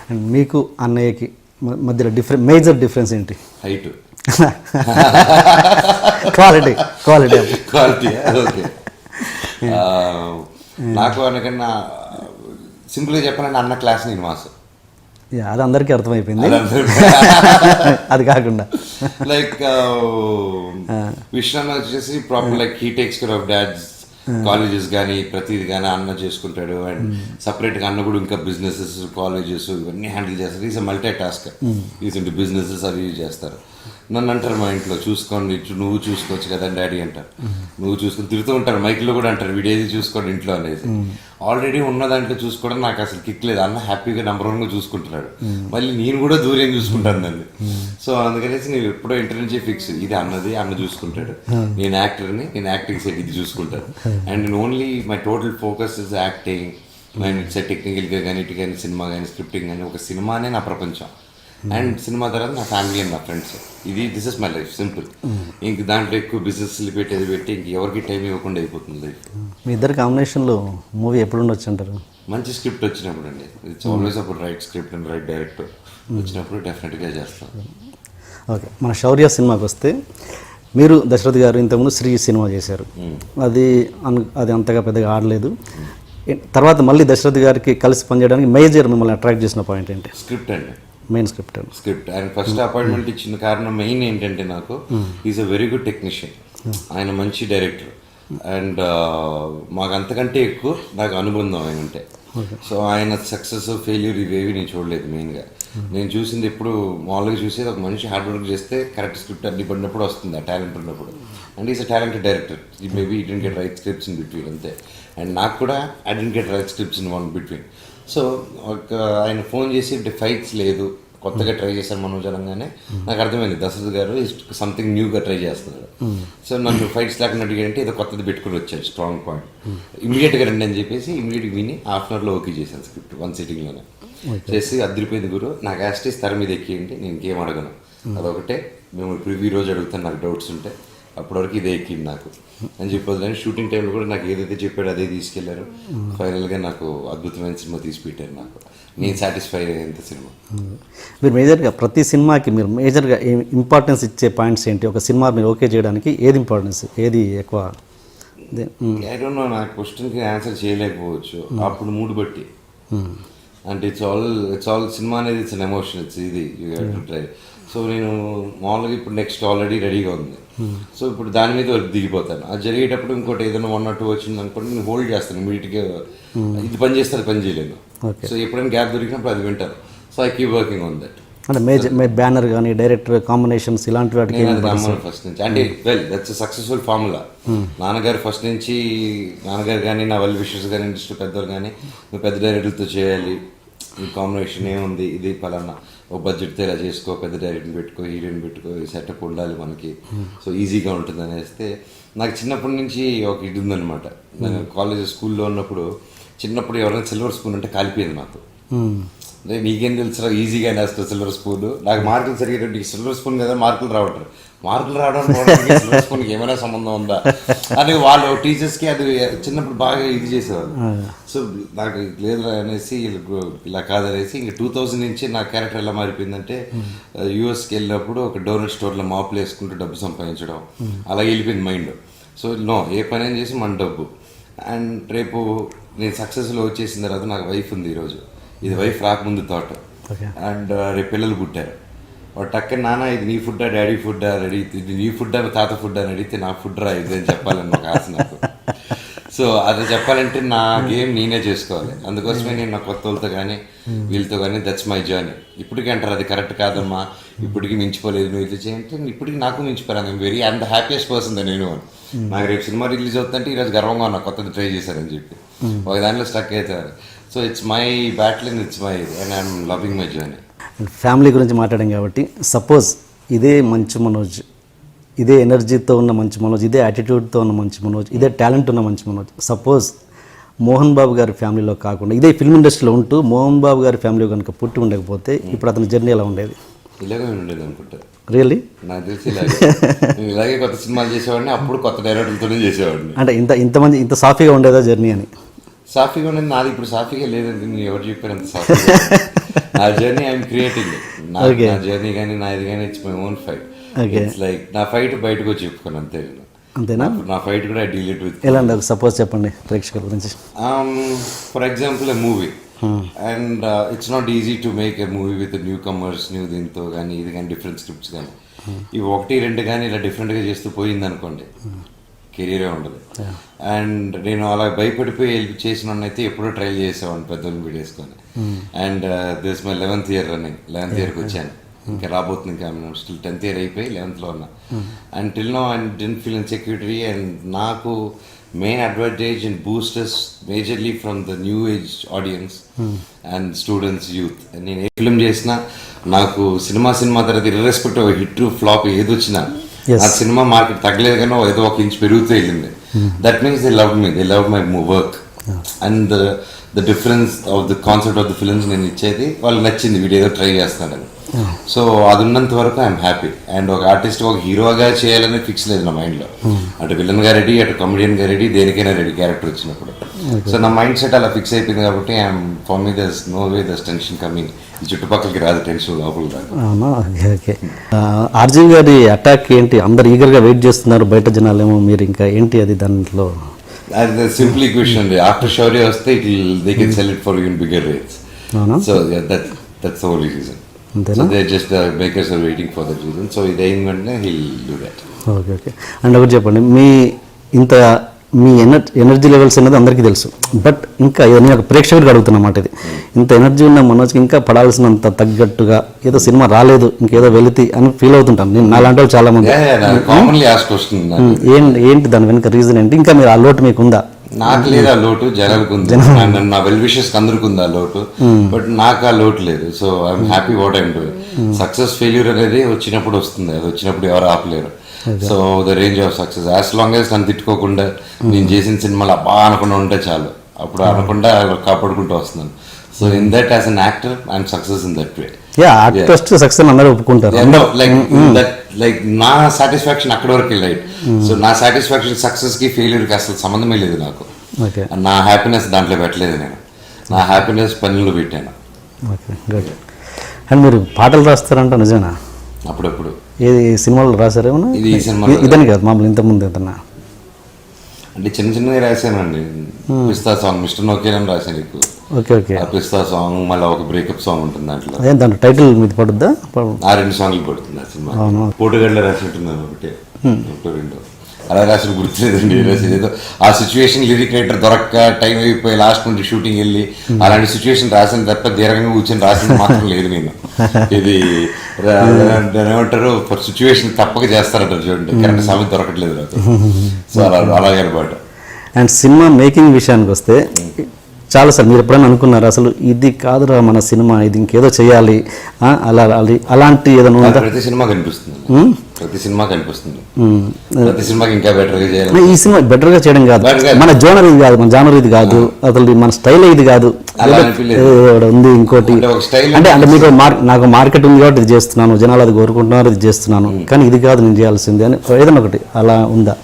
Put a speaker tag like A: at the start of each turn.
A: And మీకు అన్నయ్యకి మధ్యలో మేజర్ డిఫరెన్స్ ఏంటి?
B: హైట్.
A: Quality
B: okay. నాకు అనకన్నా సింపుల్గా చెప్పాలంటే అన్న క్లాస్ నేను మాస్.
A: అది అందరికీ అర్థమైపోయింది. అది కాకుండా
B: లైక్ విశ్రామ వచ్చేసి proper like he takes care of dads colleges కానీ ప్రతిది కానీ అన్న చేసుకుంటాడు. అండ్ సపరేట్గా అన్న కూడా ఇంకా బిజినెసెస్ కాలేజెస్ ఇవన్నీ హ్యాండిల్ చేస్తారు. Is multi task. ఈజ్ ఇంటి బిజినెసెస్ అవి చేస్తారు. నన్ను అంటారు మా ఇంట్లో, చూసుకోండి నువ్వు చూసుకోవచ్చు కదా డాడీ అంటారు. నువ్వు చూసుకొని తిరుగుతూ ఉంటారు, మైక్లో కూడా అంటారు వీడేది చూసుకోండి ఇంట్లో అనేది. ఆల్రెడీ ఉన్న దాంట్లో చూసుకోవడం నాకు అసలు కిక్ లేదు. అన్న హ్యాపీగా నెంబర్ 1గా చూసుకుంటున్నాడు, మళ్ళీ నేను కూడా దూరం చూసుకుంటాను దాన్ని. సో అందుకనేసి నేను ఎప్పుడో ఇంటర్ నుంచే ఫిక్స్, ఇది అన్నది, అన్న చూసుకుంటాడు, నేను యాక్టర్ని, నేను యాక్టింగ్ సైడ్ ఇది చూసుకుంటాను. అండ్ నేను only my total focus is acting. నేను ఇట్స్ టెక్నికల్గా కానీ ఇటు కానీ సినిమా కానీ స్క్రిప్టింగ్ కానీ ఒక సినిమానే నా ప్రపంచం. అండ్ సినిమా తర్వాత నా ఫ్యామిలీ అండ్ నా friends. This is my life simple. ఇంక దాంట్లో ఎక్కువ బిజినెస్లు పెట్టి ఇంక ఎవరికి టైం ఇవ్వకుండా అయిపోతుంది లైఫ్.
A: మీ ఇద్దరు కాంబినేషన్లో మూవీ ఎప్పుడు ఉండొచ్చు అంటారు?
B: మంచి స్క్రిప్ట్ వచ్చినప్పుడు అండి. ఇట్స్ ఆల్వేస్ అప్పుడు right script and right director వచ్చినప్పుడు డెఫినెట్గా చేస్తాం.
A: ఓకే, మన శౌర్య సినిమాకి వస్తే మీరు దశరథ్ గారు ఇంతకుముందు శ్రీ సినిమా చేశారు. అది అంతగా పెద్దగా ఆడలేదు. తర్వాత మళ్ళీ దశరథ్ గారికి కలిసి పనిచేయడానికి మేజర్ మిమ్మల్ని అట్రాక్ట్ చేసిన పాయింట్ ఏంటి?
B: స్క్రిప్ట్ అండి.
A: Main script
B: and first appointment ఇచ్చిన కారణం మెయిన్ ఏంటంటే నాకు is a very good technician. ఆయన మంచి డైరెక్టర్. అండ్ మాకు అంతకంటే ఎక్కువ నాకు అనుబంధం ఆయన ఉంటే. సో ఆయన సక్సెస్ ఫెయిల్యూర్ ఇవేవి నేను చూడలేదు. మెయిన్గా నేను చూసింది ఎప్పుడు మామూలుగా చూసేది ఒక మనిషి హార్డ్ వర్క్ చేస్తే కరెక్ట్ స్క్రిప్ట్ అన్ని పడినప్పుడు వస్తుంది, ఆ టాలెంట్ ఉన్నప్పుడు. And is a talented director. ఈ మేబీ ఈ didn't get right scripts in between అంతే. అండ్ నాకు కూడా I didn't get right scripts in one between. So ఒక ఆయన ఫోన్ చేసి ఫైట్స్ లేదు, కొత్తగా ట్రై చేశారు మనోజ్ అనగానే నాకు అర్థమైంది దశరథ్ గారు సంథింగ్ న్యూగా ట్రై చేస్తున్నారు. సో నన్ను ఫైట్స్ లేకుండా అడిగారంటే ఏదో కొత్తది పెట్టుకుని వచ్చాను, స్ట్రాంగ్ పాయింట్. ఇమీడియట్గా రండి అని చెప్పేసి ఇమీడియట్గా విని హాఫ్ అన్ అవర్లో ఓకే చేశాను స్క్రిప్ట్. 1 సిట్టింగ్లోనే చేసి అదిరిపోయింది. గురు నాకు యాస్టీస్ తెర మీద ఎక్కియండి, నేను ఇంకేం అడగను. అదొకటే మేము ప్రివ్యూ రోజు అడుగుతాను నాకు డౌట్స్ ఉంటే, అప్పటివరకు ఇదే ఎక్కింది నాకు అని చెప్పొద్దు. కానీ షూటింగ్ టైంలో కూడా నాకు ఏదైతే చెప్పాడో అదే తీసుకెళ్లారు. ఫైనల్గా నాకు అద్భుతమైన సినిమా తీసి పెట్టారు. నాకు నేను సాటిస్ఫై అయ్యేంత సినిమా.
A: మీరు మేజర్గా ప్రతి సినిమాకి మీరు మేజర్గా ఇంపార్టెన్స్ ఇచ్చే పాయింట్స్ ఏంటి? ఒక సినిమా మీరు ఓకే చేయడానికి ఏది ఇంపార్టెన్స్, ఏది ఎక్కువ?
B: ఐ డోంట్ నో, నాకు క్వశ్చన్కి ఆన్సర్ చేయలేకపోవచ్చు అప్పుడు మూడు బట్టి. అంటే ఇట్స్ ఆల్ సినిమా అనేది ఇట్స్ అన్ ఎమోషన్, ఇట్స్ ఇది you have to try. So నేను మామూలుగా ఇప్పుడు నెక్స్ట్ ఆల్రెడీ రెడీగా ఉంది. సో ఇప్పుడు దాని మీద దిగిపోతాను. అది జరిగేటప్పుడు ఇంకోటి ఏదైనా 1 or 2 వచ్చింది అనుకోండి, నేను హోల్డ్ చేస్తాను ఇమీడియట్గా. ఇది పని చేస్తే అది పని చేయలేను. సో ఎప్పుడైనా గ్యాప్ దొరికినప్పుడు అది వింటాను. So I keep working on that.
A: అంటే బ్యానర్ కానీ డైరెక్టర్ కాంబినేషన్స్ ఇలాంటి వాటికి
B: ఫస్ట్ నుంచి అంటే దట్స్ సక్సెస్ఫుల్ ఫార్ములా. నాన్నగారు ఫస్ట్ నుంచి, నాన్నగారు కానీ నా వెల్ విషెస్ కానీ ఇండస్ట్రీ పెద్దవారు కానీ నువ్వు పెద్ద డైరెక్టర్తో చేయాలి, ఈ కాంబినేషన్ ఏముంది, ఇది పలానా ఒక బడ్జెట్తో ఇలా చేసుకో, పెద్ద డైరెక్టర్ని పెట్టుకో, హీరోయిన్ పెట్టుకో, ఈ సెటప్ ఉండాలి మనకి, సో ఈజీగా ఉంటుంది అనేస్తే నాకు చిన్నప్పటి నుంచి ఒక ఇది ఉందనమాట. నేను కాలేజ్ స్కూల్లో ఉన్నప్పుడు చిన్నప్పుడు ఎవరైనా సిల్వర్ స్పూన్ అంటే కాలిపోయింది నాకు. అంటే నీకేం తెలుసు ఈజీగా వేస్తావు సిల్వర్ స్పూన్. నాకు మార్కులు సరిగేటట్టు సిల్వర్ స్పూన్ కదా మార్కులు రావట్లేదు. మార్కులు రావడానికి సిల్వర్ స్పూన్కి ఏమైనా సంబంధం ఉందా అని వాళ్ళు టీచర్స్కి అది చిన్నప్పుడు బాగా ఇది చేసేవాళ్ళు. సో నాకు లేదు అనేసి ఇలా కాదనేసి ఇంక 2000 నుంచి నా క్యారెక్టర్ ఎలా మారిపోయిందంటే యూఎస్కి వెళ్ళినప్పుడు ఒక డోనట్ స్టోర్లో మాపులు వేసుకుంటూ డబ్బు సంపాదించడం అలా వెళ్ళిపోయింది మైండ్. సో నో, ఏ పని చేసి మన డబ్బు. అండ్ రేపు నేను సక్సెస్లో వచ్చేసిన తర్వాత నాకు వైఫ్ ఉంది ఈరోజు. ఇది వైఫ్ రాకముందు థాట్. అండ్ రేపు పిల్లలు పుట్టారు. వాడు టక్కన నాన్న ఇది నీ ఫుడ్డా డాడీ ఫుడ్డా అని అడిగితే, ఇది నీ ఫుడ్డా తాత ఫుడ్ అని అడిగితే నా ఫుడ్ రా ఇది అని చెప్పాలని నాకు ఆశ నాకు. సో అది చెప్పాలంటే నా గేమ్ నేనే చేసుకోవాలి. అందుకోసమే నేను నా కొత్త వాళ్ళతో కానీ వీళ్ళతో కానీ దట్స్ మై జర్నీ. ఇప్పటికీ అంటారు అది కరెక్ట్ కాదమ్మా, ఇప్పటికీ మించిపోలేదు నువ్వు ఇది చేయంటే, ఇప్పటికి నాకు మించిపోయాను. I'm very and the happiest person నేను. నాకు రేపు సినిమా రిలీజ్ అవుతుందంటే ఈరోజు గర్వంగా ఉన్నా కొత్తది ట్రై చేశారని చెప్పి. ఒక దానిలో స్టక్ అవుతారు. So it's my battle and it's my and I'm loving my journey.
A: Family గురించి మాట్లాడాం కాబట్టి సపోజ్ ఇదే మంచు మనోజ్, ఇదే ఎనర్జీతో ఉన్న మంచి మనోజ్, ఇదే యాటిట్యూడ్తో ఉన్న మంచి మనోజ్, ఇదే టాలెంట్ ఉన్న మంచి మనోజ్ సపోజ్ మోహన్ బాబు గారి ఫ్యామిలీలో కాకుండా ఇదే ఫిల్మ్ ఇండస్ట్రీలో ఉంటూ మోహన్ బాబు గారి ఫ్యామిలీ కనుక పుట్టి ఉండకపోతే ఇప్పుడు అతని జర్నీ ఎలా ఉండేది?
B: ఇలాగే ఉండేది అనుకుంటా.
A: రియల్లీ
B: నాకు తెలిసి ఇలాగే కొత్త సినిమాలు చేసేవాడిని, అప్పుడు కొత్త డైరెక్టర్తోనే చేసేవాడిని.
A: అంటే ఇంతమంది ఇంత సాఫీగా ఉండేదా జర్నీ అని?
B: సాఫీగా ఉండేది నాది. ఇప్పుడు సాఫీగా లేదండి, నేను ఎవరు చెప్పారు అంత సాఫీగా. నా జర్నీ ఐఎమ్ క్రియేటింగ్ నా
A: Okay.
B: జర్నీ కానీ నాది కానీ it's my own fight.
A: Okay.
B: It's like నా ఫైట్ బయటకు వచ్చి చెప్పుకోను అంతే.
A: అంతేనా?
B: నా ఫైట్ కూడా ఐ డీల్ ఇట్ విత్.
A: ఎలా అండి, సపోజ్ చెప్పండి ప్రేక్షకుల గురించి.
B: For example a movie and it's not easy to make a movie with new comers, new దీంతో కానీ ఇది కానీ డిఫరెంట్ స్క్రిప్ట్స్ కానీ ఇవి 1-2 కానీ ఇలా డిఫరెంట్గా చేస్తూ పోయింది అనుకోండి, కెరీరే ఉండదు. అండ్ నేను అలా భయపడిపోయి వెళ్ళి చేసిన అయితే ఎప్పుడో ట్రైల్ చేసేవాడిని పెద్దోళ్ళని వీడేసుకొని. And this my 11th year రన్నింగ్. 11th yearకి వచ్చాను, ఇంకా రాబోతుంది. ఇంకా స్టిల్ 10th year అయిపోయి 11th ఉన్నా. And till now I didn't feel insecurity. And నాకు main advantage and boosters majorly from the new age audience and students, youth. నేను ఏ ఫిల్మ్ చేసినా నాకు సినిమా తర్వాత ఇర్రెస్పెక్టివ్ హిట్ ఫ్లాప్ ఏది వచ్చినా ఆ సినిమా మార్కెట్ తగ్గలేదు కానీ ఏదో 1 inch పెరుగుతూ వెళ్ళింది. That means they love me, they love my work. And the difference of the concept of the films నేను ఇచ్చేది వాళ్ళకి నచ్చింది, వీడు ఏదో ట్రై చేస్తాడని. సో అది ఉన్నంత వరకు ఐఎమ్ హ్యాపీ. అండ్ ఒక ఆర్టిస్ట్ ఒక హీరోగా చేయాలని ఫిక్స్ లేదు నా మైండ్లో. అటు విలన్ గా రెడీ, అటు కమెడియన్ గా రెడీ, దేనికైనా రెడీ క్యారెక్టర్ వచ్చినప్పుడు. సో నా మైండ్ సెట్ అలా ఫిక్స్ అయిపోయింది కాబట్టి I'm for me this no way this tension coming. ఈ చుట్టుపక్కలకి రాదు టెన్షన్, లోపల రాదు.
A: అవునా? Okay okay. ఆర్జీవి గారి అటాక్ ఏంటి, అందరు ఈగర్గా వెయిట్ చేస్తున్నారు బయట జనాలేమో, మీరు ఇంకా ఏంటి అది దాంట్లో?
B: Simple equation. ఆఫ్టర్ షౌర్య వస్తే they can sell it for even bigger rates. So that's the only reason.
A: అంతేనా?
B: So they're just makers are waiting for that reason. So ఇది అయిన వెంటనే he'll do that.
A: Okay okay. And ఒకటి చెప్పండి, మీ energy levels అనేది అందరికీ తెలుసు, but ఇంకా నేను ఒక ప్రేక్షకుడికి అడుగుతున్నమాట, ఇది ఇంత ఎనర్జీ ఉన్న మనోజ్కి ఇంకా పడాల్సినంత తగ్గట్టుగా ఏదో సినిమా రాలేదు, ఇంకేదో వెళితే అని ఫీల్ అవుతుంటాను నేను. నాలాంటి వాళ్ళు చాలా మంది.
B: కామన్లీ ఆస్క్ క్వశ్చన్
A: ఏంటి దాని వెనుక రీజన్ ఏంటి? ఇంకా మీరు ఆ లోటు మీకు ఉందా?
B: నాకు లేదు ఆ లోటు, జనాలకు ఉంది. నా వెల్ విషెస్ అందరికి ఉంది ఆ లోటు, బట్ నాకు ఆ లోటు లేదు. So I'm happy what I'm doing. Success failure అనేది వచ్చినప్పుడు వస్తుంది, అది వచ్చినప్పుడు ఎవరు ఆపలేరు. So the range of success as long as నన్ను తిట్టుకోకుండా నేను చేసిన సినిమాలు అబ్బా అనకుండా ఉంటే చాలు, అప్పుడు అనకుండా కాపాడుకుంటూ వస్తున్నాను. So in that as an actor I'm success in that way.
A: Artist success అందరూ ఒప్పుకుంటారు.
B: లైక్ నా సాటిస్ఫాక్షన్ అక్కడ వరకు రైట్. సో నా సాటిస్ఫాక్షన్ సక్సెస్ కి ఫెయిల్యూర్ కి అసలు సంబంధమే లేదు నాకు. నా హ్యాపీనెస్ దాంట్లో పెట్టలేదు నేను, నా హ్యాపీనెస్ పనులు పెట్టాను.
A: Okay good. అండ్ మీరు పాటలు రాస్తారంట, నిజమేనా?
B: అప్పుడప్పుడు.
A: ఏది సినిమాలో రాశారేమన్నా?
B: ఇది ఈ సినిమా
A: ఇదని కాదు, మామూలు ఇంతకుముందు ఏదన్నా
B: అంటే చిన్నగా రాశానండి. పిస్తా సాంగ్ మిస్టర్ నోకేనని రాశాను ఎక్కువ.
A: Okay okay.
B: ఆ పిస్తా సాంగ్, మళ్ళీ ఒక బ్రేకప్ సాంగ్ ఉంటుంది దాంట్లో.
A: అదే దాంట్లో టైటిల్ మీద పడుద్దా?
B: ఆ 2 సాంగ్లు పడుతుంది ఆ సినిమా. పోటుగడ్డలో రాసినట్టున్నాను ఒకటే, ఒకటో రెండో అలా రాసిన గుర్తులేదండి. ఏదో ఆ సిచ్యువేషన్ లిరిక్ రైటర్ దొరక్క టైం అయిపోయి లాస్ట్ నుండి షూటింగ్ వెళ్ళి అలాంటి సిచ్యువేషన్ రాసిన తప్ప దీర్ఘంగా కూర్చొని రాసిన మాత్రం లేదు నేను. ఇది ఏమంటారు, ఫర్ సిచ్యువేషన్ తప్పక చేస్తారంటారు చూడండి, కరెక్ట్ సమయం దొరకట్లేదు నాకు. సో అలాగే అనమాట.
A: అండ్ సినిమా మేకింగ్ విషయానికి వస్తే చాలా సార్ మీరు ఎప్పుడైనా అనుకున్నారు అసలు ఇది కాదురా మన సినిమా, ఇది ఇంకేదో చేయాలి అలాంటి ఏదైనా?
B: ప్రతి సినిమా కనిపిస్తుంది, ప్రతి సినిమా కనిపిస్తుంది, ప్రతి సినిమాకి ఇంకా బెటర్ గా చేయాలి.
A: ఈ సినిమా బెటర్ గా చేయడం కాదు, మన జోనర్ ఇది కాదు, మన జానర్ ఇది కాదు, అసలు మన స్టైల్ ఇది కాదు, ఉంది ఇంకోటి అంటే మీకు నాకు మార్కెట్ ఉంది కాబట్టి ఇది చేస్తున్నాను, జనాలు అది కోరుకుంటున్నారు, ఇది చేస్తున్నాను, కానీ ఇది కాదు నేను చేయాల్సింది అని ఏదైనా ఒకటి అలా ఉందా?